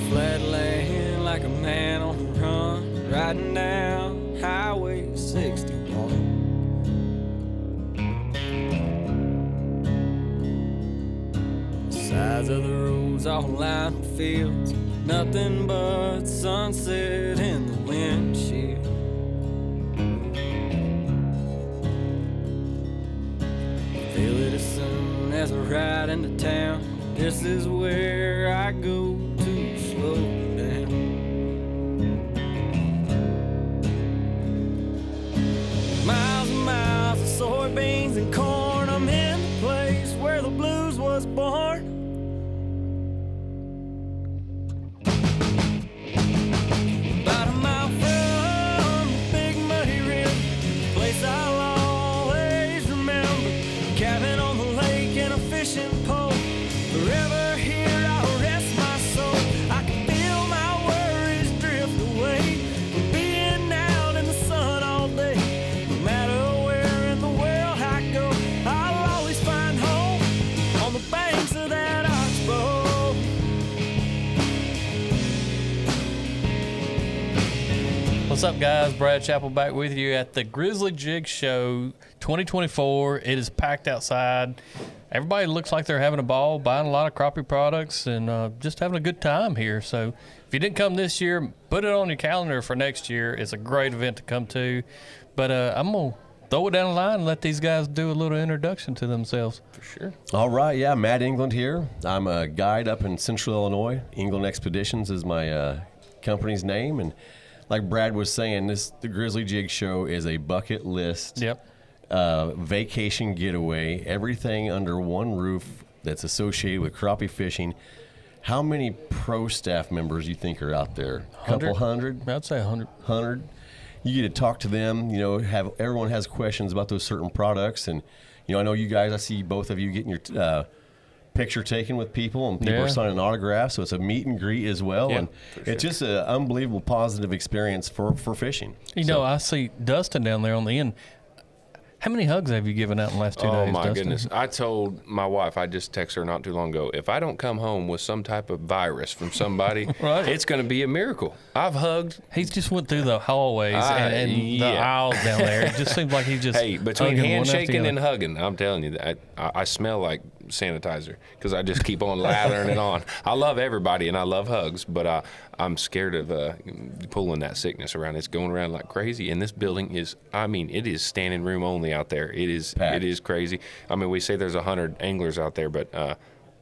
flatland like a man on the run, riding down Highway 61. Sides of the roads all lined with fields, nothing but sunset in the windshield. Feel it as soon as I ride into town. This is where I go to slow down. Miles and miles of soybeans and corn. I'm in the place where the blues was born. About a mile from the big muddy river, place I'll always remember. Cabin on the lake and a fishing pole. Forever here I'll rest my soul. I can feel my worries drift away from being out in the sun all day. No matter where in the world I go, I'll always find home on the banks of that oxbow. What's up, guys? Brad Chappell back with you at the Grizzly Jig Show 2024. It is packed outside. Everybody looks like they're having a ball, buying a lot of crappie products, and just having a good time here. So if you didn't come this year, put it on your calendar for next year. It's a great event to come to. But I'm going to throw it down the line and let these guys do a little introduction to themselves. For sure. All right, yeah, Matt England here. I'm a guide up in Central Illinois. England Expeditions is my company's name, and like Brad was saying, the Grizzly Jig Show is a bucket list vacation getaway, everything under one roof that's associated with crappie fishing. How many pro staff members you think are out there? A couple hundred? I'd say 100. 100. You get to talk to them, everyone has questions about those certain products. And, I know you guys, I see both of you getting your picture taken with people, and people are signing autographs, so it's a meet and greet as well. Yeah, and it's just an unbelievable positive experience for fishing. I see Dustin down there on the end. How many hugs have you given out in the last 2 days, Oh, my Dustin? goodness. I told my wife, I just texted her not too long ago, if I don't come home with some type of virus from somebody, Right. It's going to be a miracle. I've hugged. He just went through the hallways and the aisles down there. It just seems like he just Hey, between hugging one after the handshaking other. and hugging, I'm telling you, I smell like sanitizer because I just keep on lathering it on. I love everybody and I love hugs, but I'm scared of pulling that sickness around. It's going around like crazy, and this building is, it is standing room only out there. It is packed. It is crazy. We say there's 100 anglers out there, but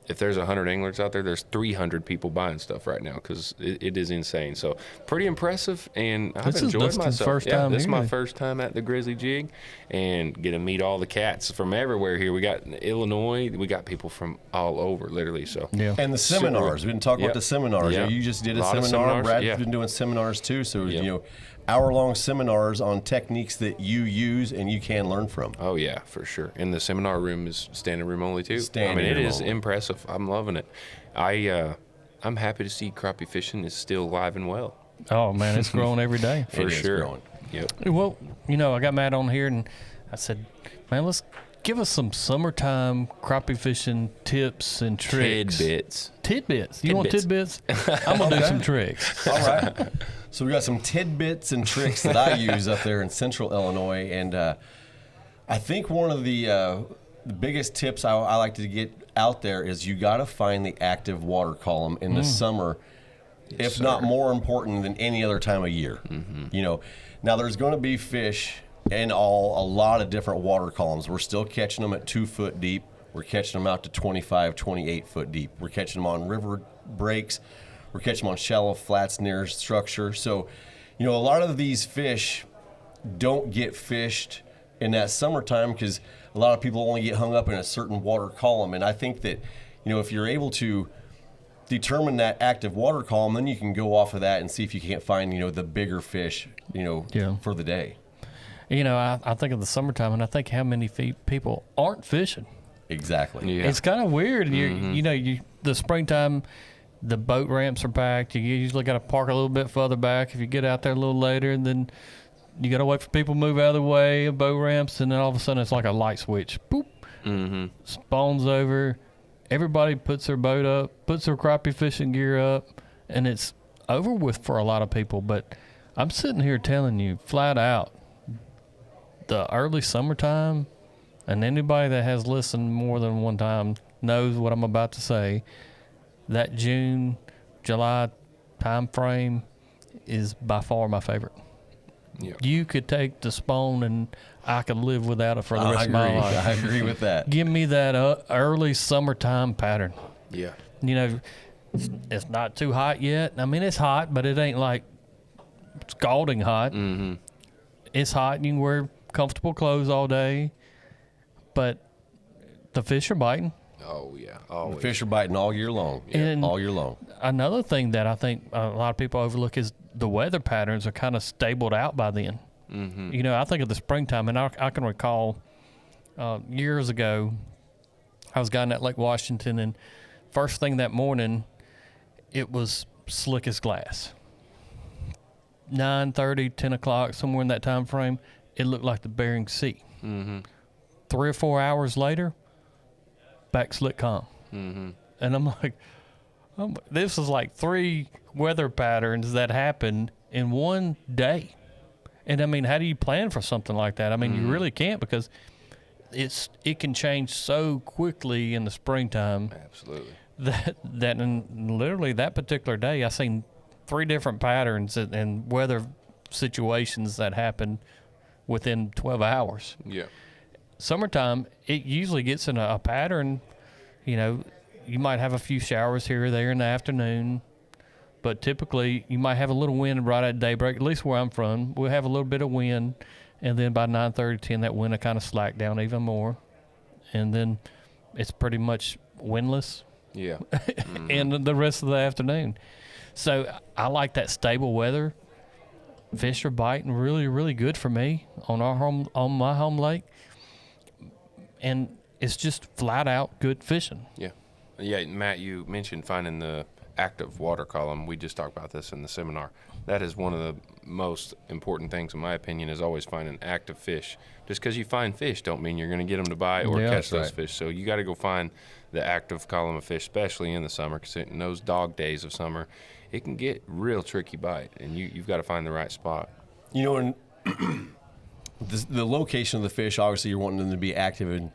if there's 100 anglers out there, there's 300 people buying stuff right now because it is insane. So pretty impressive, and I've enjoyed Dustin's myself. first time This is my here. first time at the Grizzly Jig, and get to meet all the cats from everywhere here. We got Illinois, we got people from all over, literally. So Yeah. And the seminars. We didn't talk about the seminars. Yep. You just did a Lot of seminar. seminars, Brad's yeah. been doing seminars too. So, Yep. hour-long seminars on techniques that you use and you can learn from. Oh yeah, for sure. And the seminar room is standing room only too. Standing it room is only. impressive. I'm loving it. I'm happy to see crappie fishing is still alive and well. Oh, man, it's growing every day. For It is sure. growing. Yep. Well, I got Matt on here, and I said, man, let's give us some summertime crappie fishing tips and tricks. Tidbits. Tidbits. You want tidbits? I'm going to do some tricks. All right. So we got some tidbits and tricks that I use up there in Central Illinois, and I think one of the biggest tips I like to get out there is you got to find the active water column in the summer, if not more important than any other time of year. Mm-hmm. Now there's going to be fish in a lot of different water columns. We're still catching them at 2 foot deep. We're catching them out to 25, 28 foot deep. We're catching them on river breaks. We're catching them on shallow flats near structure. So, a lot of these fish don't get fished in that summertime because a lot of people only get hung up in a certain water column. And I think that, if you're able to determine that active water column, then you can go off of that and see if you can't find, the bigger fish, for the day. I think of the summertime, and I think how many people aren't fishing. Exactly. Yeah. It's kind of weird. The springtime, the boat ramps are packed. You usually got to park a little bit further back if you get out there a little later, and then you got to wait for people to move out of the way of boat ramps, and then all of a sudden it's like a light switch. Boop. Spawns over. Everybody puts their boat up, puts their crappie fishing gear up, and it's over with for a lot of people. But I'm sitting here telling you flat out, the early summertime, and anybody that has listened more than one time knows what I'm about to say, that June, July time frame is by far my favorite. Yeah. You could take the spawn and I could live without it for the rest of my life. I agree with that. Give me that early summertime pattern. Yeah. You know, it's not too hot yet. I mean, it's hot, but it ain't like scalding hot. Mm-hmm. It's hot. You can wear comfortable clothes all day, but the fish are biting. Oh, yeah. The Always. fish are biting all year long. And all year long. Another thing that I think a lot of people overlook is the weather patterns are kind of stabled out by then. Mm-hmm. You know, I think of the springtime, and I can recall years ago, I was guiding at Lake Washington, and first thing that morning, it was slick as glass. 9:30, 10 o'clock, somewhere in that time frame, it looked like the Bering Sea. Mm-hmm. 3 or 4 hours later, back slick calm. Mm-hmm. And I'm like, this is like 3 weather patterns that happened in one day. And I mean, how do you plan for something like that? I mean, you really can't, because it can change so quickly in the springtime Absolutely. that in literally that particular day, I seen 3 different patterns and weather situations that happened within 12 hours. Yeah. Summertime, it usually gets in a pattern. You know, you might have a few showers here or there in the afternoon, but typically you might have a little wind right at daybreak. At least where I'm from, we'll have a little bit of wind, and then by 9:30, 10, that wind will kind of slack down even more, and then it's pretty much windless Yeah. and the rest of the afternoon. So I like that stable weather. Fish are biting really, really good for me on my home lake, and it's just flat out good fishing. Yeah. Yeah, Matt, you mentioned finding the active water column. We just talked about this in the seminar. That is one of the most important things, in my opinion, is always finding active fish. Just because you find fish don't mean you're going to get them to bite or Yeah, catch those right. fish. So you got to go find the active column of fish, especially in the summer, because in those dog days of summer, it can get real tricky bite, and you've got to find the right spot. You know, and the location of the fish, obviously you're wanting them to be active, and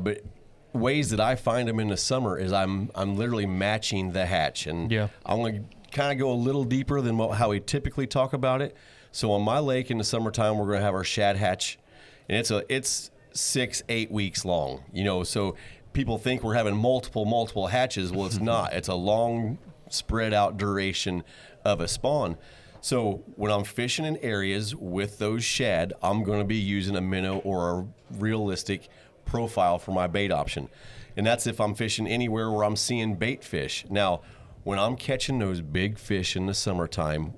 but ways that I find them in the summer is I'm literally matching the hatch, and Yeah. I'm going to kind of go a little deeper than how we typically talk about it. So on my lake in the summertime, we're going to have our shad hatch, and it's 6-8 weeks long. You know, so people think we're having multiple hatches. Well, it's not. It's a long spread out duration of a spawn. So when I'm fishing in areas with those shad, I'm going to be using a minnow or a realistic profile for my bait option. And that's if I'm fishing anywhere where I'm seeing bait fish. Now, when I'm catching those big fish in the summertime,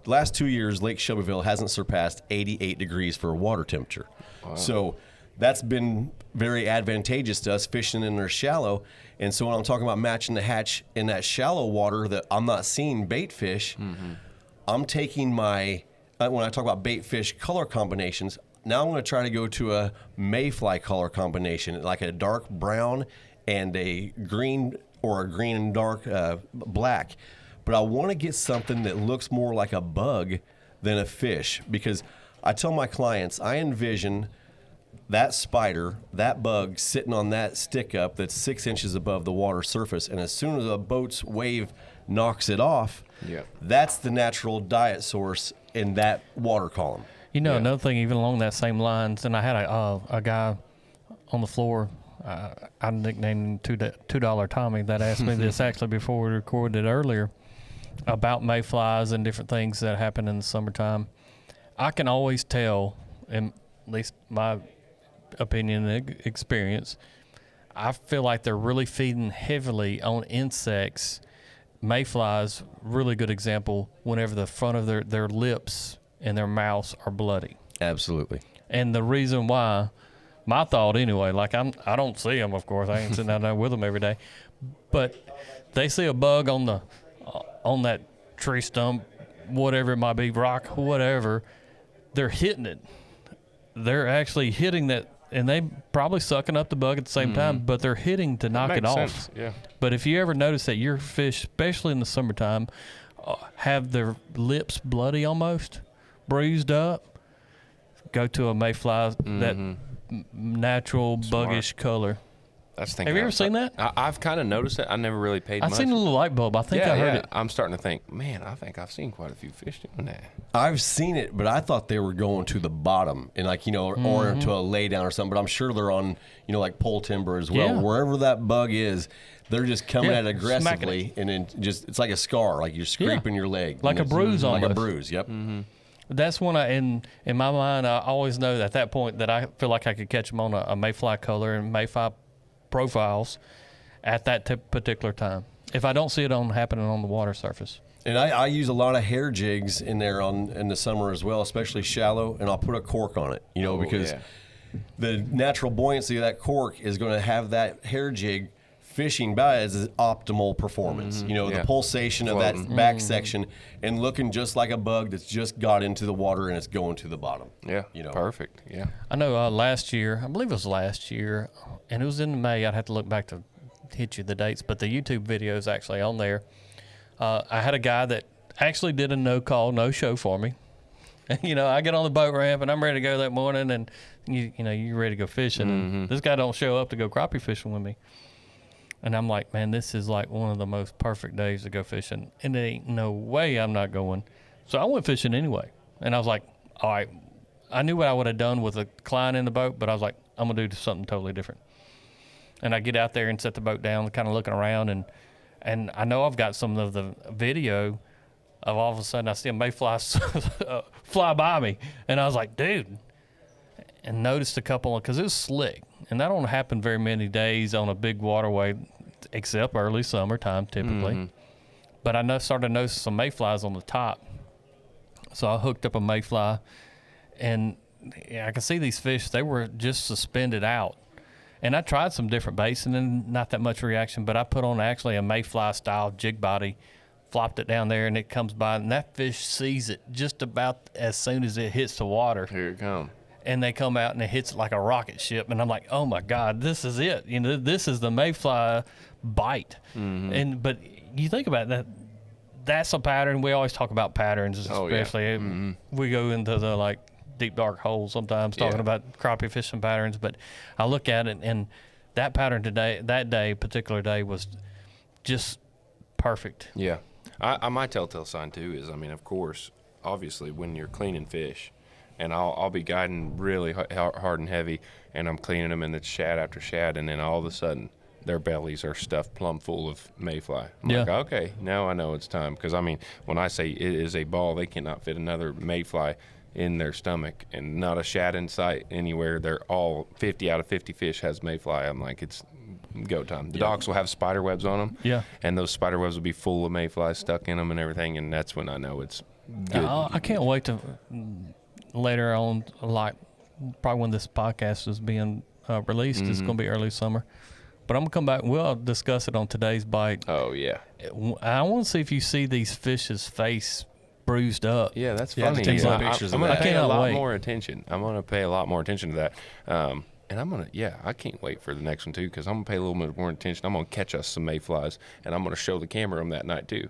last 2 years, Lake Shelbyville hasn't surpassed 88 degrees for water temperature. Wow. So that's been very advantageous to us fishing in their shallow. And so when I'm talking about matching the hatch in that shallow water that I'm not seeing bait fish, I'm taking when I talk about bait fish color combinations, now I'm going to try to go to a mayfly color combination, like a dark brown and a green, or a green and dark black. But I want to get something that looks more like a bug than a fish, because I tell my clients, I envision that spider, that bug sitting on that stick up that's 6 inches above the water surface, and as soon as a boat's wave knocks it off, that's the natural diet source in that water column. You know, Yeah. another thing, even along that same lines, and I had a guy on the floor, I nicknamed him $2 Tommy, that asked me this actually before we recorded it earlier, about mayflies and different things that happen in the summertime. I can always tell, in at least my opinion and experience, I feel like they're really feeding heavily on insects. Mayflies, really good example, whenever the front of their lips and their mouths are bloody. Absolutely. And the reason why, my thought anyway, like I don't see them, of course. I ain't sitting out there with them every day. But they see a bug on that tree stump, whatever it might be, rock, whatever, they're hitting it. They're actually hitting that and they probably sucking up the bug at the same time, but they're hitting to knock it Makes off. sense, yeah. But if you ever notice that your fish, especially in the summertime, have their lips bloody almost, bruised up, go to a mayfly, that natural buggish color. That's thinking. Have you ever seen that? I've kind of noticed it. I never really paid much. I've seen a little light bulb. I think I heard it. I'm starting to think, man, I think I've seen quite a few fish doing that. I've seen it, but I thought they were going to the bottom and like, or to a lay down or something. But I'm sure they're on, like pole timber as well. Yeah. Wherever that bug is, they're just coming at it smacking aggressively, and then just it's like a scar, like you're scraping your leg, Like a bruise like a almost. bruise. Yep. That's when in my mind, I always know at that point that I feel like I could catch them on a mayfly color and mayfly profiles at that particular time. If I don't see it happening on the water surface. And I use a lot of hair jigs in there in the summer as well, especially shallow, and I'll put a cork on it, because the natural buoyancy of that cork is going to have that hair jig fishing by as optimal performance. The pulsation of that back section and looking just like a bug that's just got into the water and it's going to the bottom. Yeah, perfect. Yeah. I know last year, I believe it was last year, and it was in May. I'd have to look back to hit you the dates, but the YouTube video is actually on there. I had a guy that actually did a no-call, no-show for me. I get on the boat ramp, and I'm ready to go that morning, and you're ready to go fishing. And this guy don't show up to go crappie fishing with me. And I'm like, man, this is like one of the most perfect days to go fishing. And there ain't no way I'm not going. So I went fishing anyway. And I was like, all right, I knew what I would have done with a client in the boat, but I was like, I'm going to do something totally different. And I get out there and set the boat down, kind of looking around. And I know I've got some of the video of all of a sudden I see a mayfly fly by me. And I was like, dude. And noticed a couple, because it was slick. And that don't happen very many days on a big waterway, except early summertime typically. But I started to notice some mayflies on the top. So I hooked up a mayfly, and I could see these fish, they were just suspended out. And I tried some different baits, and then not that much reaction, but I put on actually a mayfly-style jig body, flopped it down there, and it comes by, and that fish sees it just about as soon as it hits the water. Here it comes. And they come out and it hits like a rocket ship, and I'm like, oh my God, this is it. This is the mayfly bite. But you think about that, that's a pattern. We always talk about patterns, especially we go into the like deep dark holes sometimes talking about crappie fishing patterns. But I look at it, and that pattern particular day was just perfect. Yeah, my telltale sign too is, of course, obviously when you're cleaning fish. And I'll be guiding really hard and heavy, and I'm cleaning them, and it's shad after shad, and then all of a sudden their bellies are stuffed plumb full of mayfly. I'm like, okay, now I know it's time. Because, when I say it is a ball, they cannot fit another mayfly in their stomach, and not a shad in sight anywhere. They're all 50 out of 50 fish has mayfly. I'm like, it's go time. The docks will have spider webs on them. Yeah. And those spider webs will be full of mayflies stuck in them and everything, and that's when I know it's good. I can't wait to... Later on, like probably when this podcast is being released, it's going to be early summer. But I'm going to come back. We'll discuss it on today's bite. Oh, yeah. I want to see if you see these fish's face bruised up. Yeah, that's Yeah, funny. take some pictures I'm of going to that. pay a lot wait. more attention. I'm going to pay a lot more attention to that. And I'm going to, I can't wait for the next one, too, because I'm going to pay a little bit more attention. I'm going to catch us some mayflies, and I'm going to show the camera them that night, too.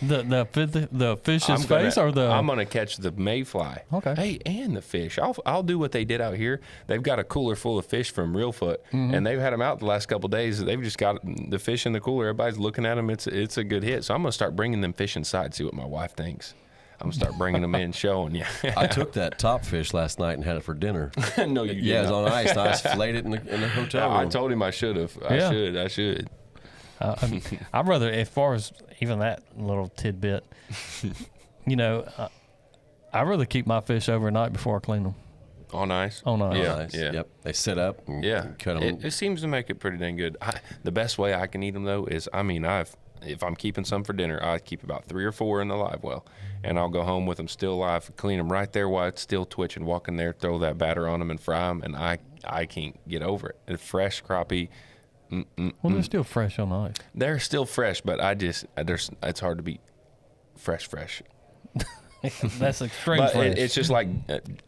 the fish's face or the... I'm gonna catch the mayfly. Okay. Hey, and the fish. I'll do what they did out here. They've got a cooler full of fish from Reelfoot, and they've had them out the last couple of days. They've just got the fish in the cooler. Everybody's looking at them. It's a good hit. So I'm gonna start bringing them fish inside. See what my wife thinks. I'm gonna start bringing them in, showing you. I took that top fish last night and had it for dinner. No, you did Yeah, it was not. on ice. And I just filleted it in the hotel room. I told him I should have. I should. I'd rather, as far as even that little tidbit, I'd rather keep my fish overnight before I clean them. On ice? On ice. Yeah, Nice. yeah. Yep. They sit up and Yeah, cut them. it seems to make it pretty dang good. The best way I can eat them though is, if I'm keeping some for dinner, I keep about 3 or 4 in the live well, and I'll go home with them still live, clean them right there while it's still twitching, walk in there, throw that batter on them, and fry them, and I can't get over it. And fresh crappie. Well, they're still fresh on the ice. They're still fresh, but it's hard to be fresh. That's extreme But fresh. it's just like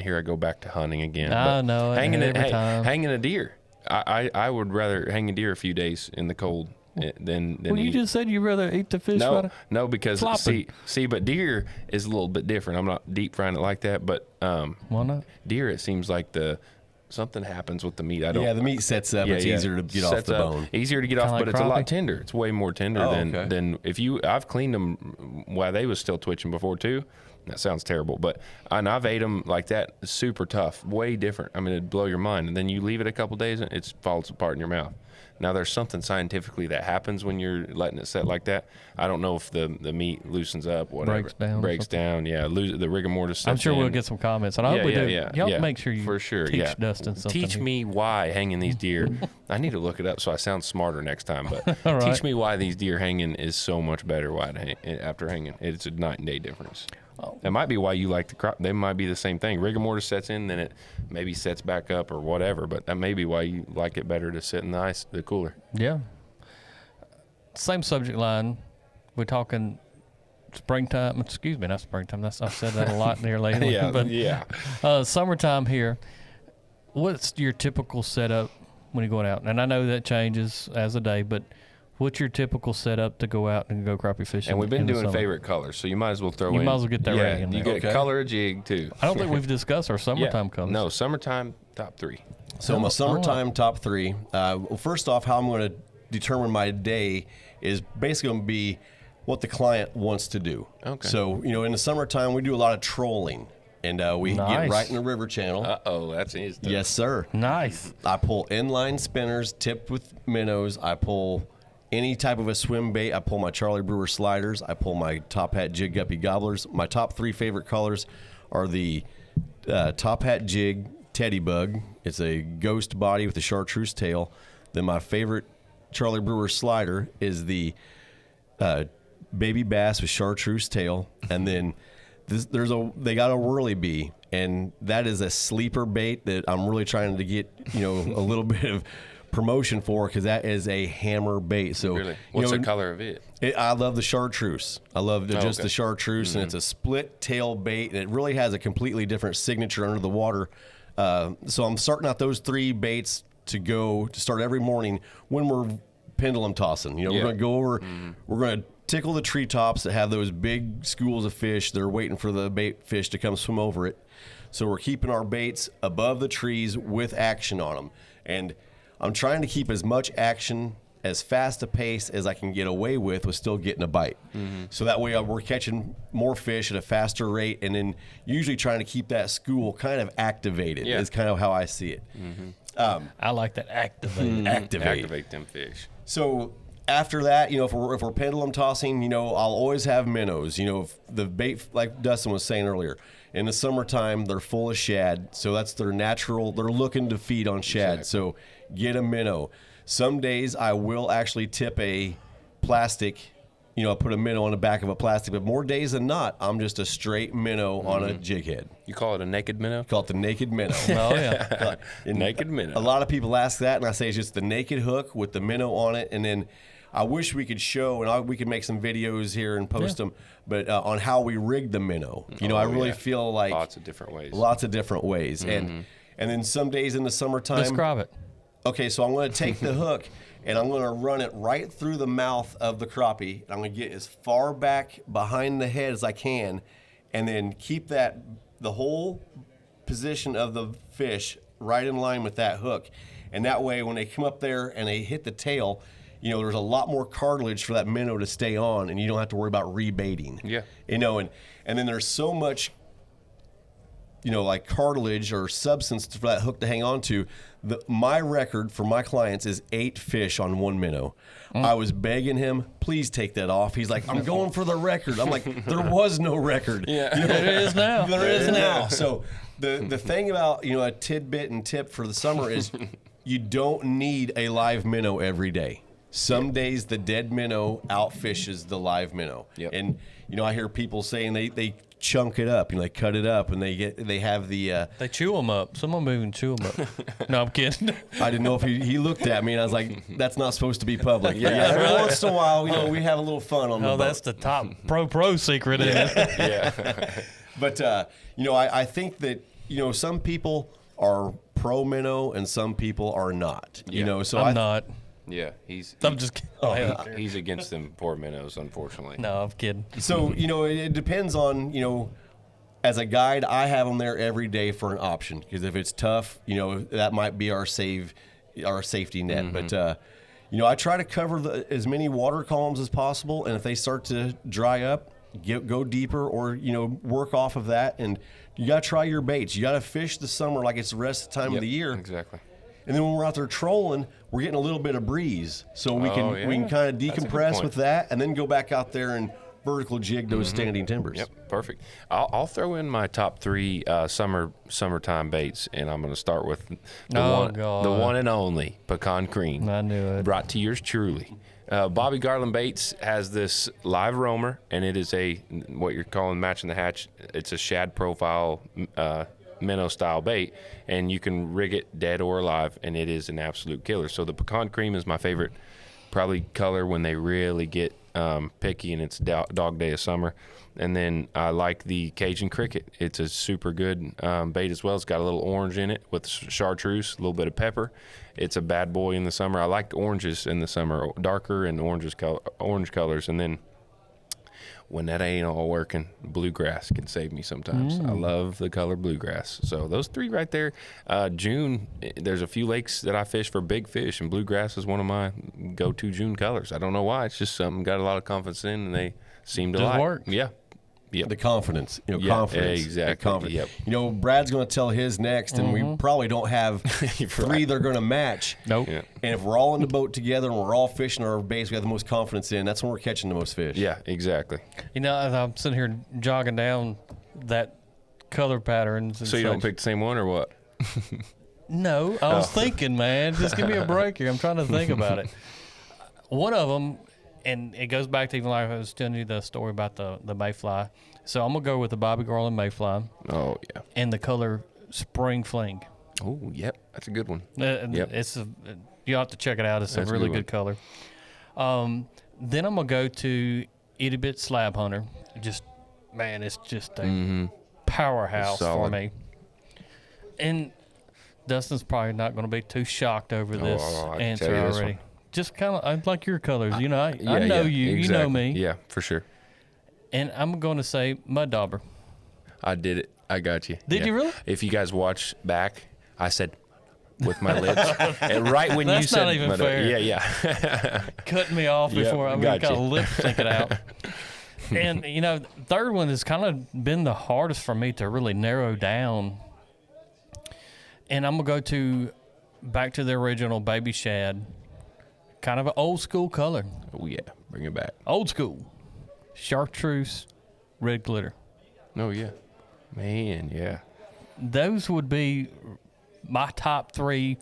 here I go back to hunting again. I But know it every time. hanging a deer. I would rather hang a deer a few days in the cold than Well, you eat. just said you'd rather eat the fish. No, because Flopping. see, but deer is a little bit different. I'm not deep frying it like that, but Why not? deer, it seems like something happens with the meat. I don't. Yeah, the meat sets up. It's easier to get off Sets the up. bone. Easier to get off, Kinda but like it's a lot crappie? tender. It's way more tender Oh, than okay. than if you. I've cleaned them while they was still twitching before too. That sounds terrible, but I've ate them like that. Super tough, way different. I mean, it'd blow your mind. And then you leave it a couple days, and it falls apart in your mouth. Now, there's something scientifically that happens when you're letting it set like that. I don't know if the meat loosens up, whatever. Breaks down or Yeah, the rigor mortis sets I'm sure we'll in. get some comments, and I hope we do. Y'all make sure you for sure. teach Dustin something. Teach me why hanging these deer. I need to look it up so I sound smarter next time. But All right. teach me why these deer hanging is so much better. After hanging, it's a night and day difference. That might be why you like the crop. They might be the same thing. Rigor mortis sets in, then it maybe sets back up or whatever. But that may be why you like it better to sit in the cooler. Yeah. Same subject line. We're talking springtime. Excuse me, not springtime. I've said that a lot here lately. But summertime here. What's your typical setup when you're going out? And I know that changes as a day, but what's your typical setup to go out and go crappie fishing? And we've been in the doing summer? favorite colors, so you might as well throw in. You might as well get that ready in You there. get color a jig too. I don't think we've discussed our summertime colors. No, summertime top 3. So my summertime top 3. Well, first off, how I'm going to determine my day is basically going to be what the client wants to do. Okay. So in the summertime we do a lot of trolling, and we get Nice. right in the river channel. That's his. Yes, sir. Nice. I pull inline spinners tipped with minnows. I pull any type of a swim bait. I pull my Charlie Brewer sliders. I pull my Top Hat Jig Guppy Gobblers. My top 3 favorite colors are the Top Hat Jig Teddy Bug. It's a ghost body with a chartreuse tail. Then my favorite Charlie Brewer slider is the Baby Bass with chartreuse tail. And then they got a whirly bee, and that is a sleeper bait that I'm really trying to get a little bit of promotion for, because that is a hammer bait. So Really? What's the color of it? I love the chartreuse. I love the Okay. chartreuse, and it's a split tail bait, and it really has a completely different signature under the water. So I'm starting out those 3 baits to start every morning when we're pendulum tossing. We're going to go over, we're going to tickle the treetops that have those big schools of fish that are waiting for the bait fish to come swim over it. So we're keeping our baits above the trees with action on them. And I'm trying to keep as much action, as fast a pace as I can get away with still getting a bite. So that way we're catching more fish at a faster rate, and then usually trying to keep that school kind of activated is kind of how I see it. I like that activate. Activate them fish. So after that, if we're pendulum tossing, I'll always have minnows. If the bait, like Dustin was saying earlier, in the summertime they're full of shad, so that's their natural. They're looking to feed on shad, so get a minnow. Some days I will actually tip a plastic. I put a minnow on the back of a plastic, but more days than not, I'm just a straight minnow on a jig head. You call it a naked minnow? Call it the naked minnow. Oh yeah. Naked minnow. A lot of people ask that, and I say it's just the naked hook with the minnow on it. And then I wish we could show, and we could make some videos here and post them, but on how we rig the minnow. I really feel like lots of different ways. And then some days in the summertime. Describe it. Okay, so I'm going to take the hook and I'm going to run it right through the mouth of the crappie. And I'm going to get as far back behind the head as I can, and then keep the whole position of the fish right in line with that hook. And that way, when they come up there and they hit the tail, there's a lot more cartilage for that minnow to stay on, and you don't have to worry about rebaiting. Yeah. And then there's so much like cartilage or substance for that hook to hang on to. My record for my clients is 8 fish on 1 minnow. I was begging him, please take that off. He's like, I'm going for the record. I'm like, there was no record. Yeah. There is now. There is now. So the thing about, a tidbit and tip for the summer is you don't need a live minnow every day. Some days the dead minnow outfishes the live minnow. Yep. And, I hear people saying they chunk it up, they cut it up, and they have the. They chew them up. Some of them even chew them up. No, I'm kidding. I didn't know if he looked at me, and I was like, "That's not supposed to be public." Yeah, every once in a while, we have a little fun on the boat. That's the top pro secret. Isn't it? Yeah. But I think that some people are pro minnow and some people are not. Yeah. So I'm not. Yeah, he's I'm just kidding. he's against them poor minnows, unfortunately. No, I'm kidding. So it depends on as a guide, I have them there every day for an option because if it's tough, that might be our safety net. But I try to cover as many water columns as possible, and if they start to dry up, go deeper or work off of that. And you got to try your baits. You got to fish the summer like it's the rest of the time of the year. Exactly. And then when we're out there trolling, we're getting a little bit of breeze, so we can kind of decompress with that, and then go back out there and vertical jig those standing timbers. Yep, perfect. I'll throw in my top 3 summertime baits, and I'm going to start with the one and only pecan cream. I knew it. Brought to yours truly. Bobby Garland Baits has this live roamer, and it is what you're calling matching the hatch. It's a shad profile minnow style bait, and you can rig it dead or alive, and it is an absolute killer. So the pecan cream is my favorite probably color when they really get picky and it's dog day of summer. And then I like the Cajun cricket. It's a super good bait as well. It's got a little orange in it with chartreuse, a little bit of pepper. It's a bad boy in the summer. I like oranges in the summer, darker and orange colors. And then when that ain't all working, bluegrass can save me sometimes. I love the color bluegrass. So those 3 right there. June, there's a few lakes that I fish for big fish, and bluegrass is one of my go-to June colors. I don't know why. It's just something got a lot of confidence in, and they seem to like. Work. Yeah. Yep. The confidence, confidence. Exactly. Confidence. Yep. Brad's going to tell his next, and we probably don't have 3 they're going to match. Nope. Yeah. And if we're all in the boat together and we're all fishing our baits we have the most confidence in, that's when we're catching the most fish. Yeah, exactly. As I'm sitting here jogging down that color patterns. And So you don't pick the same one or what? No, I was thinking, man. Just give me a break here. I'm trying to think about it. One of them, and it goes back to even like I was telling you the story about the mayfly. So I'm going to go with the Bobby Garland mayfly. Oh, yeah. And the color Spring Fling. Oh, yep. That's a good one. Yep. You'll have to check it out. It's a really good color. Then I'm going to go to tid-bits Slab Hunter. It's just a powerhouse for me. And Dustin's probably not going to be too shocked over this answer already. Just kind of, I like your colors. I know you. Exactly. You know me. Yeah, for sure. And I'm going to say Mud Dauber. I did it. I got you. Did you really? If you guys watch back, I said with my lips. And right when That's you said not even fair. Yeah. Cutting me off before I kind of lip sync it out. And, third one has kind of been the hardest for me to really narrow down. And I'm going to go back to the original Baby Shad. Kind of an old school color. Oh, yeah. Bring it back. Old school. Chartreuse, red glitter. Oh, yeah. Man, yeah. Those would be my top 3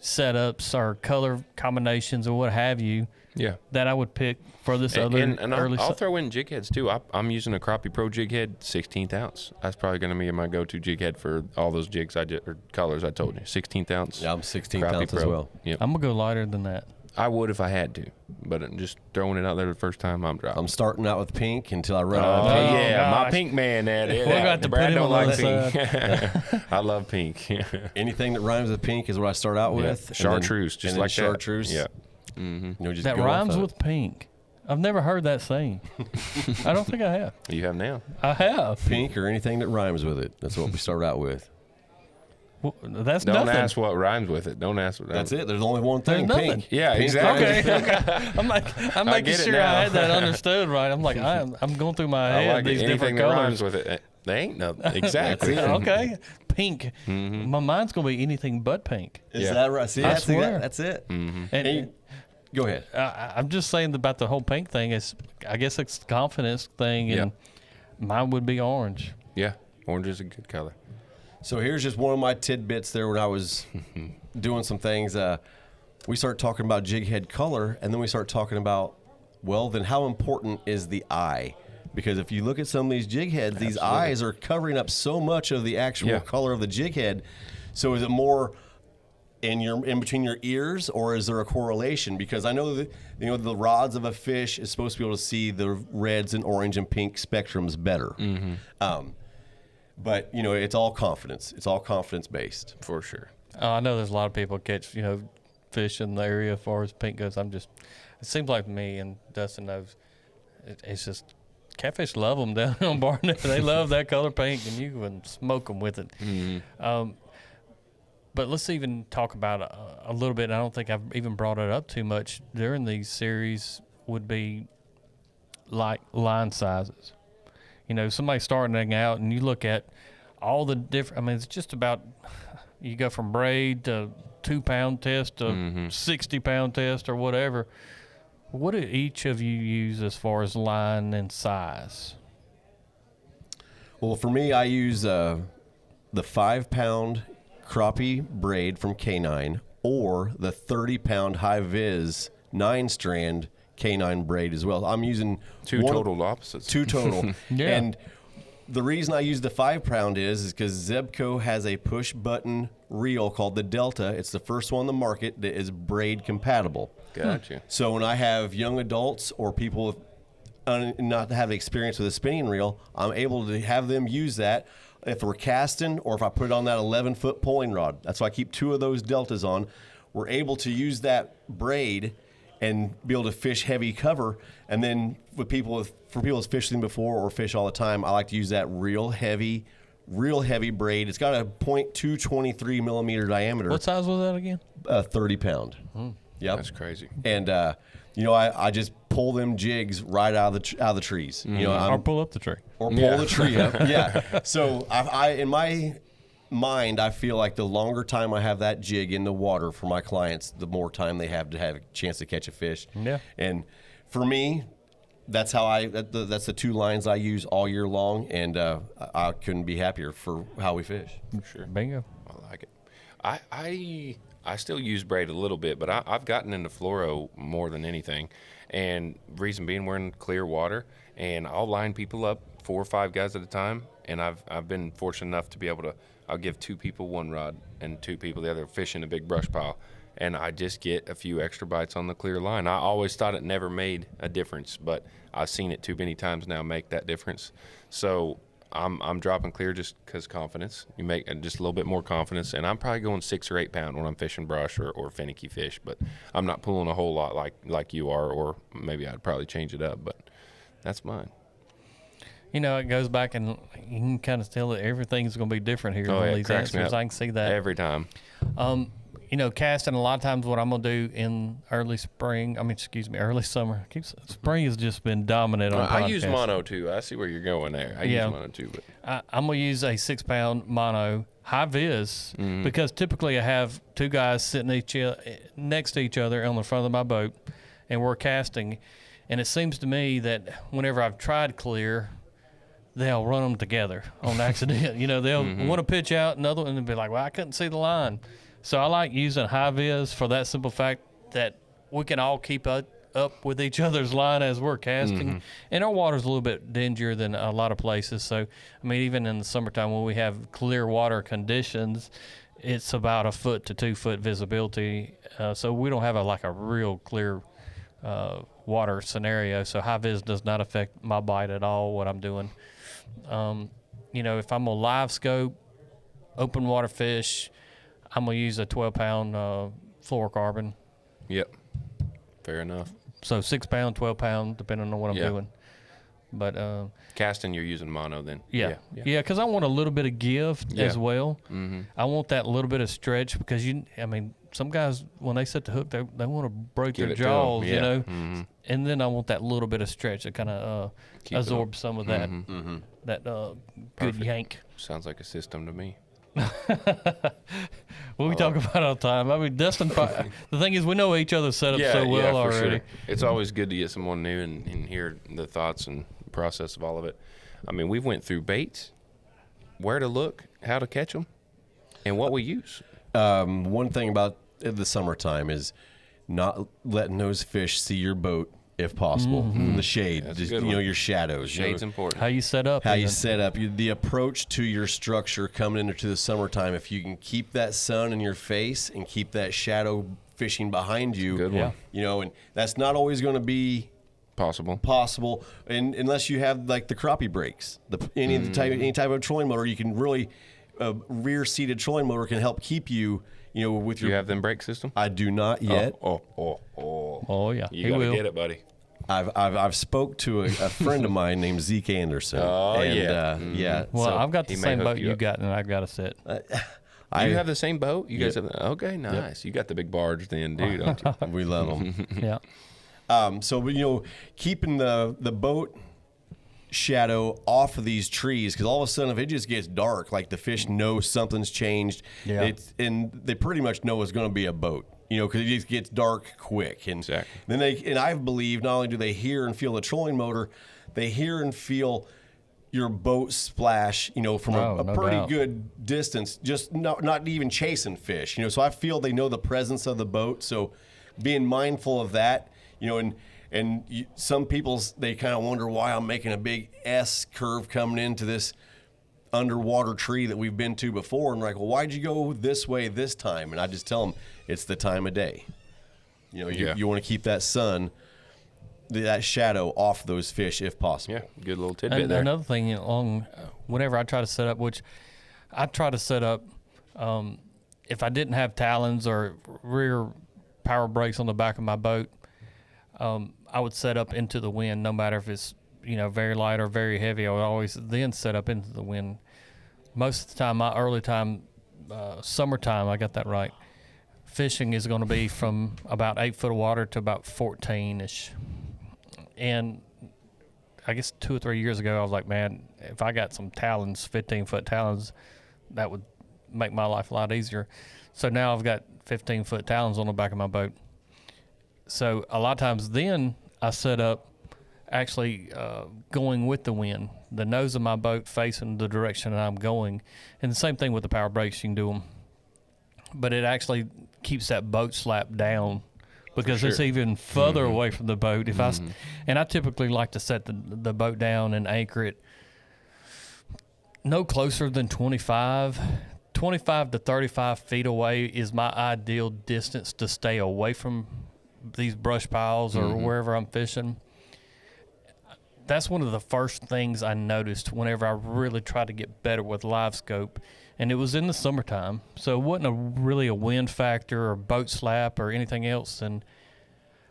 setups or color combinations or what have you. Yeah. That I would pick for this other and early. I'll throw in jig heads too. I'm using a Crappie Pro jig head, 16th ounce. That's probably going to be my go-to jig head for all those jigs or colors I told you. 16th ounce. Yeah, I'm 16th Crappie ounce Pro. as well. Yep. I'm gonna go lighter than that. I would if I had to, but I'm just throwing it out there the first time I'm dropping. I'm starting out with pink until I run out of pink. Yeah, my gosh. pink man. We're gonna have to Brad put him don't on like the pink. I love pink. Anything that rhymes with pink is what I start out with. and Chartreuse, then- just and then like that. chartreuse. Yeah. Just That go rhymes off of with pink. I've never heard that saying. I don't think I have. You have now. I have. pink or anything that rhymes with it. That's what we start out with. Well, that's Don't nothing. ask what rhymes with it. Don't ask what. That's it. There's only one thing. There's Pink. nothing. Yeah, Pink exactly. Okay. I'm making get it sure now. I had that understood right. I'm like, I'm going through my I head like these it. Anything different that colors. rhymes with it. They ain't no exactly. Okay. Pink. My mind's going to be anything but pink. Is Yeah. that right? See, I that's, swear. that's it. And Go ahead. I'm just saying about the whole pink thing is, I guess it's a confidence thing, and mine would be orange. Yeah, orange is a good color. So here's just one of my tidbits there when I was doing some things. We start talking about jig head color, and then we start talking about, well, then how important is the eye? Because if you look at some of these jig heads, these eyes are covering up so much of the actual color of the jig head. So is it more in between your ears, or is there a correlation? Because I know that the rods of a fish is supposed to be able to see the reds and orange and pink spectrums better. But it's all confidence. It's all confidence based. For sure. I know there's a lot of people catch fish in the area as far as pink goes. It seems like me and Dustin knows. It's just catfish love them down on Barnett. They love that color pink, and you can smoke them with it. Mm-hmm. But let's even talk about a little bit. I don't think I've even brought it up too much during these series. Would be like line sizes. Somebody starting out, and you look at all the different. I mean, it's just about you go from braid to 2-pound test to 60-pound test or whatever. What do each of you use as far as line and size? Well, for me, I use the 5-pound crappie braid from K9 or the 30-pound high-vis 9-strand K9 braid as well. I'm using two total opposites. Two total. Yeah. And the reason I use the 5-pound is because Zebco has a push-button reel called the Delta. It's the first one on the market that is braid compatible. Gotcha. So when I have young adults or people not have experience with a spinning reel, I'm able to have them use that if we're casting or if I put it on that 11-foot pulling rod. That's why I keep 2 of those Deltas on. We're able to use that braid and be able to fish heavy cover. And then for people that's fishing before or fish all the time, I like to use that real heavy braid. It's got a .223 millimeter diameter. What size was that again? 30-pound. Yep. That's crazy. And I just pull them jigs right out of the trees. Or pull up the tree. Or pull the tree up. Yeah. So I in my mind, I feel like the longer time I have that jig in the water for my clients, the more time they have a chance to catch a fish. Yeah. And for me, that's how that's the 2 lines I use all year long, and I couldn't be happier for how we fish. Sure. Bingo. I like it. I still use braid a little bit, but I've gotten into fluoro more than anything. And reason being, we're in clear water, and I'll line people up 4 or 5 guys at a time. And I've been fortunate enough to be able to, I'll give 2 people one rod and 2 people the other, fishing a big brush pile. And I just get a few extra bites on the clear line. I always thought it never made a difference, but I've seen it too many times now make that difference. So I'm dropping clear just because confidence. You make just a little bit more confidence, and I'm probably going 6 or 8 pound when I'm fishing brush or finicky fish, but I'm not pulling a whole lot like you are, or maybe I'd probably change it up, but that's mine. It goes back, and you can kind of tell that everything's going to be different here on these answers. I can see that every time. Casting, a lot of times what I'm going to do in early summer. Spring has just been dominant on I use podcasting. mono too. I see where you're going there. I use mono too. But I'm going to use a 6-pound mono high vis because typically I have 2 guys sitting next to each other on the front of my boat, and we're casting. And it seems to me that whenever I've tried clear, they'll run them together on accident. They'll want to pitch out another one and be like, well, I couldn't see the line. So I like using high vis for that simple fact that we can all keep up with each other's line as we're casting. And our water's a little bit dingier than a lot of places. So, even in the summertime when we have clear water conditions, it's about 1 foot to 2 foot visibility. So we don't have a real clear water scenario. So high vis does not affect my bite at all, what I'm doing. If I'm a live scope, open water fish, I'm going to use a 12-pound fluorocarbon. Yep. Fair enough. So 6-pound, 12-pound, depending on what I'm doing. But casting, you're using mono then. Yeah, because I want a little bit of give as well. I want that little bit of stretch because some guys when they set the hook, they want to break their jaws, and then I want that little bit of stretch to kind of absorb some of that good yank. Sounds like a system to me. We talk about it all the time. Dustin, the thing is we know each other's setup so well already. Sure. It's always good to get someone new and hear the thoughts and process of all of it. We've went through baits, where to look, how to catch them, and what we use. One thing about the summertime is not letting those fish see your boat if possible in the shade. That's just your shadows. Shade's important. How you set up. The approach to your structure coming into the summertime. If you can keep that sun in your face and keep that shadow fishing behind you, Good one. and that's not always going to be possible, and unless you have like the crappie brakes, any type of trolling motor, you can really rear seated trolling motor can help keep you. With your. You have them brake system? I do not yet. Oh yeah, You gotta get it, buddy. I've spoke to a friend of mine named Zeke Anderson. Oh, and, yeah. Well, so I've got the he may same hook boat you you up. got, and I've got a set. You have the same boat? You guys Yep. have? Okay, nice. You got the big barge then, dude, don't you? we love them. Yeah. So keeping the boat shadow off of these trees, because all of a sudden if it just gets dark, like the fish know something's changed. Yeah. And they pretty much know it's going to be a boat. Because it just gets dark quick, and Exactly. then I believe not only do they hear and feel the trolling motor, they hear and feel your boat splash, from a no pretty doubt. good distance, just not even chasing fish, So I feel they know the presence of the boat. So being mindful of that, some people, they kind of wonder why I'm making a big S curve coming into this underwater tree that we've been to before. And like, well, why'd you go this way this time? And I just tell them it's the time of day. You want to keep that sun, that shadow off those fish if possible. Yeah, good little tidbit And there. another thing, whenever I try to set up, if I didn't have talons or rear power brakes on the back of my boat, I would set up into the wind, no matter if it's very light or very heavy. I would always then set up into the wind. Most of the time, my early time, summertime, I got that right. Fishing is going to be from about 8 foot of water to about 14-ish. And I guess 2 or 3 years ago, I was like, man, if I got some talons, 15-foot talons, that would make my life a lot easier. So now I've got 15-foot talons on the back of my boat. So a lot of times then I set up actually going with the wind, the nose of my boat facing the direction that I'm going. And the same thing with the power brakes, you can do them. But it actually keeps that boat slap down because it's even further away from the boat. If I typically like to set the boat down and anchor it no closer than 25 to 35 feet away is my ideal distance to stay away from these brush piles or wherever I'm fishing. That's one of the first things I noticed whenever I really tried to get better with live scope. And it was in the summertime, so it wasn't really a wind factor or boat slap or anything else. And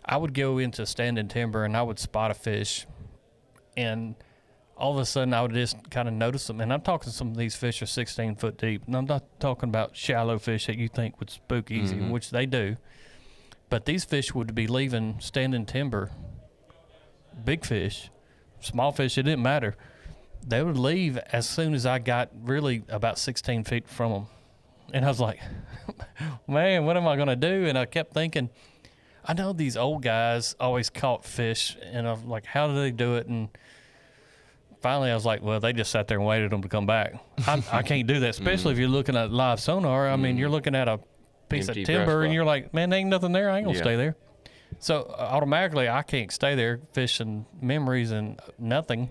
I would go into standing timber and I would spot a fish, and all of a sudden I would just kind of notice them. And I'm talking some of these fish are 16 foot deep, and I'm not talking about shallow fish that you think would spook easy, which they do. But these fish would be leaving standing timber, big fish, small fish, it didn't matter. They would leave as soon as I got really about 16 feet from them. And I was like, man, what am I going to do? And I kept thinking, I know these old guys always caught fish, and I'm like, how do they do it? And finally I was like, well, they just sat there and waited for them to come back. I can't do that, especially if you're looking at live sonar. I mean, you're looking at a piece Empty of brush timber, and pile. you're like, man, there ain't nothing there. I ain't going to Yeah. stay there. So automatically I can't stay there fishing memories and nothing.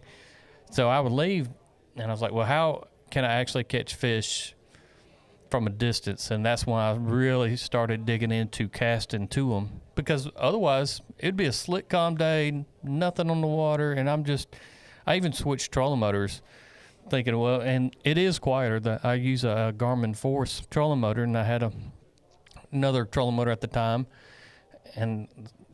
So I would leave, and I was like, well, how can I actually catch fish from a distance? And that's when I really started digging into casting to them, because otherwise it'd be a slick, calm day, nothing on the water, and I even switched trolling motors thinking, well, and it is quieter. I use a Garmin Force trolling motor, and I had another trolling motor at the time, and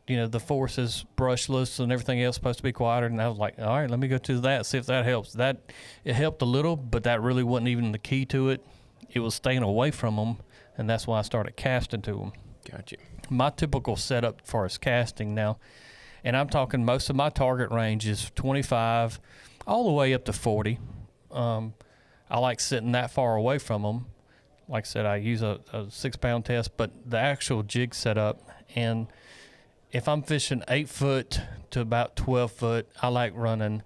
the Force is brushless and everything else supposed to be quieter. And I was like, all right, let me go to that, see if that helps. It helped a little, but that really wasn't even the key to it. It was staying away from them, and that's why I started casting to them. Gotcha. My typical setup for us casting now, and I'm talking most of my target range is 25 all the way up to 40. I like sitting that far away from them. Like I said, I use a 6-pound test, but the actual jig setup, and if I'm fishing 8 foot to about 12 foot, I like running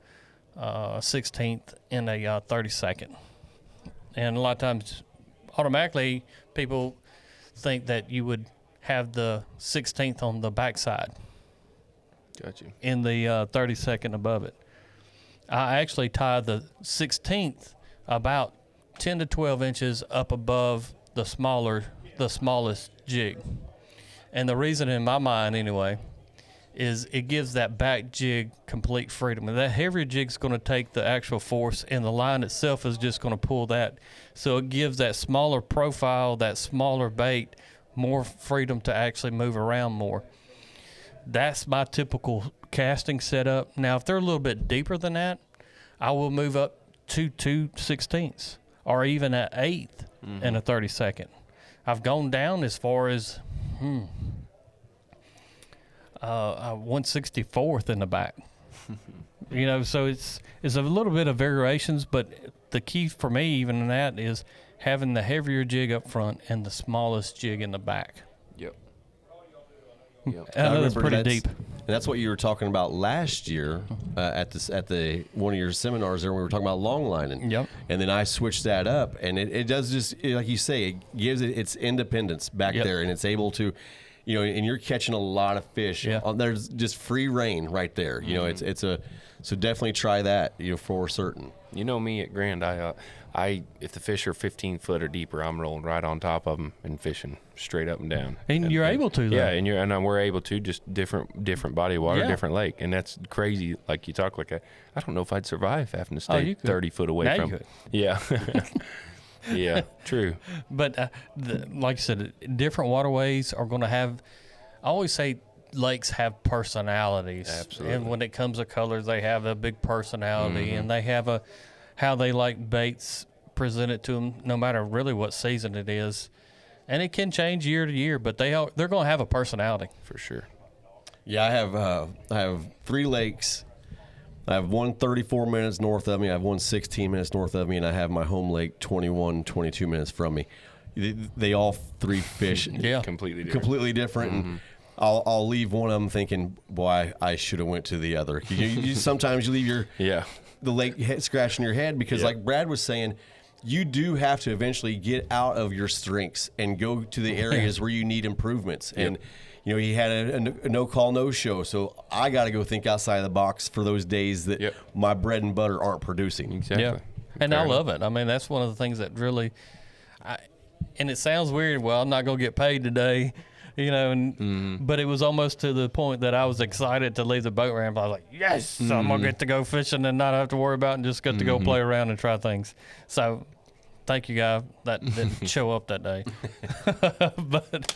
16th in a 32nd. And a lot of times, automatically, people think that you would have the 16th on the backside Gotcha. in the 32nd above it. I actually tie the 16th about 10 to 12 inches up above the smallest jig. And the reason in my mind, anyway, is it gives that back jig complete freedom. And that heavier jig's going to take the actual force, and the line itself is just going to pull that. So it gives that smaller profile, that smaller bait, more freedom to actually move around more. That's my typical casting setup. Now, if they're a little bit deeper than that, I will move up to 2/16 or even an 1/8 in a 32nd. I've gone down as far as 1/64 in the back. So it's a little bit of variations, but the key for me even in that is having the heavier jig up front and the smallest jig in the back. Yep. I know it's pretty deep. And that's what you were talking about last year at the one of your seminars there. We were talking about long lining. Yep. And then I switched that up, and it does just like you say, it gives it its independence back there, and it's able to, and you're catching a lot of fish. Yeah. There's just free reign right there. So definitely try that. For certain. You know me at Grand, I if the fish are 15 foot or deeper, I'm rolling right on top of them and fishing straight up and down. And you're able to, though. Yeah, and we're able to, just different body of water, different lake, and that's crazy. Like you talk like I don't know if I'd survive having to stay 30 foot away now from. You could. Yeah. Yeah, true. But like I said, different waterways are going to have. I always say lakes have personalities. Absolutely. And when it comes to colors, they have a big personality, and they have how they like baits presented to them, no matter really what season it is. And it can change year to year, but they're going to have a personality For sure. Yeah, I have 3 lakes. I have one 34 minutes north of me. I have one 16 minutes north of me, and I have my home lake 22 minutes from me. They all 3 fish Completely different. And I'll leave one of them thinking, boy, I should have went to the other. Sometimes you leave the lake scratching your head because, like Brad was saying, you do have to eventually get out of your strengths and go to the areas where you need improvements. And he had a no call, no show, so I got to go think outside of the box for those days that my bread and butter aren't producing. Exactly. Yeah. And I love it. I mean, that's one of the things that really, and it sounds weird. Well, I'm not going to get paid today, but it was almost to the point that I was excited to leave the boat ramp. I was like, yes, I'm going to get to go fishing and not have to worry about it and just get to go play around and try things. So thank you, guy that didn't show up that day. But,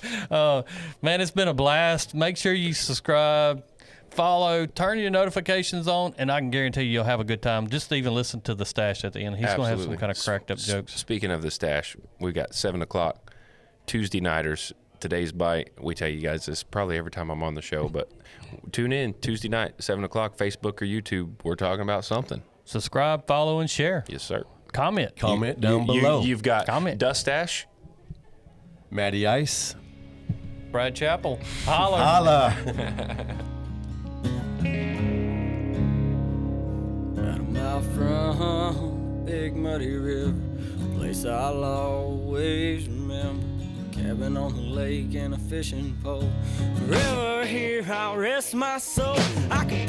man, it's been a blast. Make sure you subscribe, follow, turn your notifications on, and I can guarantee you'll have a good time. Just even listen to the stash at the end. He's going to have some kind of cracked up jokes. Speaking of the stash, we got 7 o'clock Tuesday nighters. Today's bite. We tell you guys this probably every time I'm on the show, but tune in Tuesday night, 7 o'clock, Facebook or YouTube. We're talking about something. Subscribe, follow, and share. Yes, sir. Comment Down below. You've got Comment. Dustash, Matty Ice. Brad Chappell. Holler. Holla. About a mile from Big Muddy River, a place I'll always remember. Cabin on the lake and a fishing pole. Forever here I'll rest my soul. I can